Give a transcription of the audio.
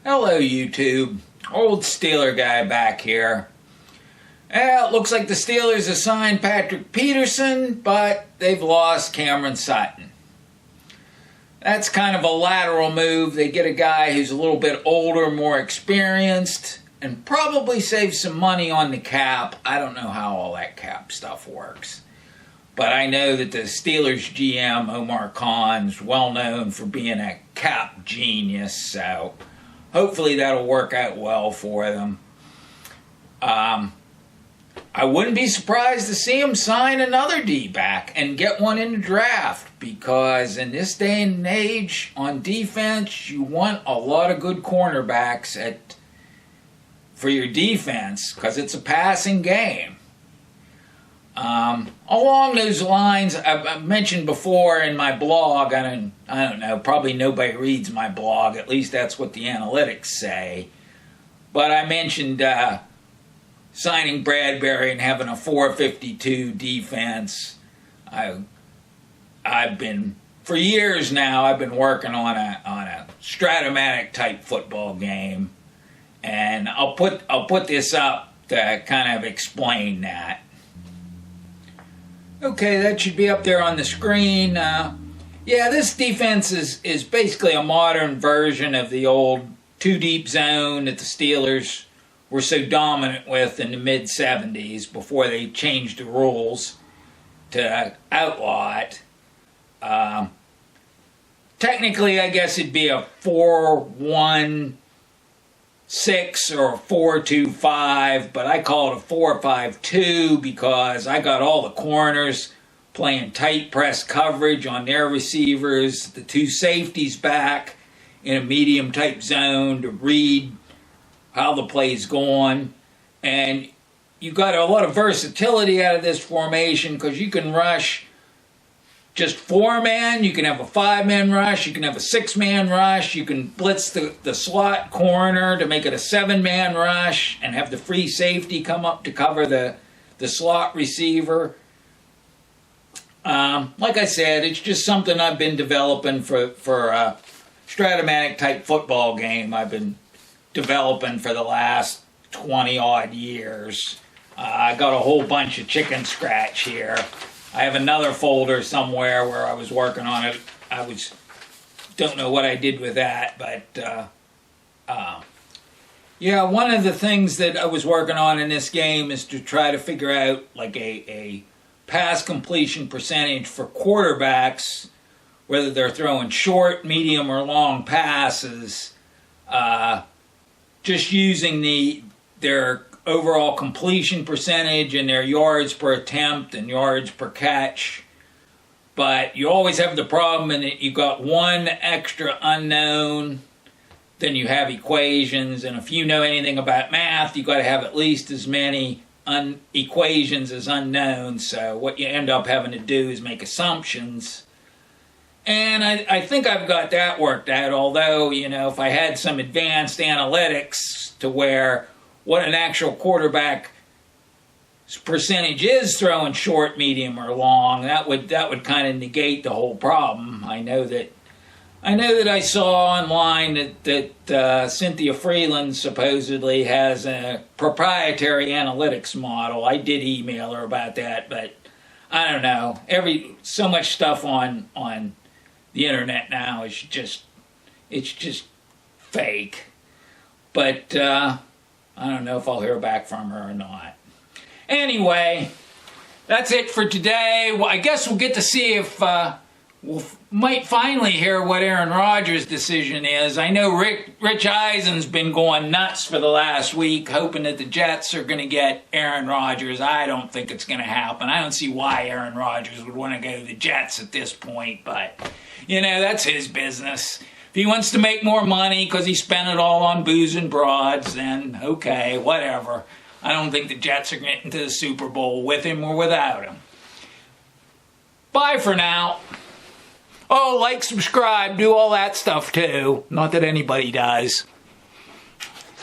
Hello YouTube, old Steeler guy back here. It looks like the Steelers assigned Patrick Peterson, but they've lost Cameron Sutton. That's kind of a lateral move. They get a guy who's a little bit older, more experienced, and probably save some money on the cap. I don't know how all that cap stuff works. But I know that the Steelers GM, Omar Khan, is well known for being a cap genius, so hopefully that'll work out well for them. I wouldn't be surprised to see him sign another D-back and get one in the draft, because in this day and age on defense, you want a lot of good cornerbacks for your defense, because it's a passing game. Along those lines, I've mentioned before in my blog, I don't know, probably nobody reads my blog, at least that's what the analytics say, but I mentioned signing Bradbury and having a 452 defense. I've been, for years now, I've been working on a Stratomatic type football game, and I'll put this up to kind of explain that. Okay, that should be up there on the screen. Yeah, this defense is basically a modern version of the old two-deep zone that the Steelers were so dominant with in the mid-'70s before they changed the rules to outlaw it. Technically, I guess it'd be a 4-1-6 or a 4-2-5, but I call it a 4-5-2 because I got all the corners playing tight press coverage on their receivers, the two safeties back in a medium type zone to read how the play's going, and you got a lot of versatility out of this formation because you can rush just 4-man, you can have a 5-man rush, you can have a 6-man rush, you can blitz the slot corner to make it a 7-man rush and have the free safety come up to cover the slot receiver. Like I said, it's just something I've been developing for a Stratomatic type football game. I've been developing for the last 20 odd years. I got a whole bunch of chicken scratch here. I have another folder somewhere where I was working on it. Don't know what I did with that, but yeah, one of the things that I was working on in this game is to try to figure out like a pass completion percentage for quarterbacks, whether they're throwing short, medium, or long passes, just using their overall completion percentage and their yards per attempt and yards per catch. But you always have the problem in that you got one extra unknown, then you have equations, and if you know anything about math, you got to have at least as many equations as unknowns. So what you end up having to do is make assumptions. And I think I've got that worked out, although, you know, if I had some advanced analytics to where what an actual quarterback percentage is throwing short, medium, or long, that would kind of negate the whole problem. I know that I saw online that Cynthia Freeland supposedly has a proprietary analytics model. I did email her about that, but I don't know. So much stuff on the internet now is just fake. But I don't know if I'll hear back from her or not. Anyway, that's it for today. Well, I guess we'll get to see if might finally hear what Aaron Rodgers' decision is. I know Rich Eisen's been going nuts for the last week, hoping that the Jets are going to get Aaron Rodgers. I don't think it's going to happen. I don't see why Aaron Rodgers would want to go to the Jets at this point, but, you know, that's his business. If he wants to make more money because he spent it all on booze and broads, then okay, whatever. I don't think the Jets are getting to the Super Bowl with him or without him. Bye for now. Oh, like, subscribe, do all that stuff too. Not that anybody does.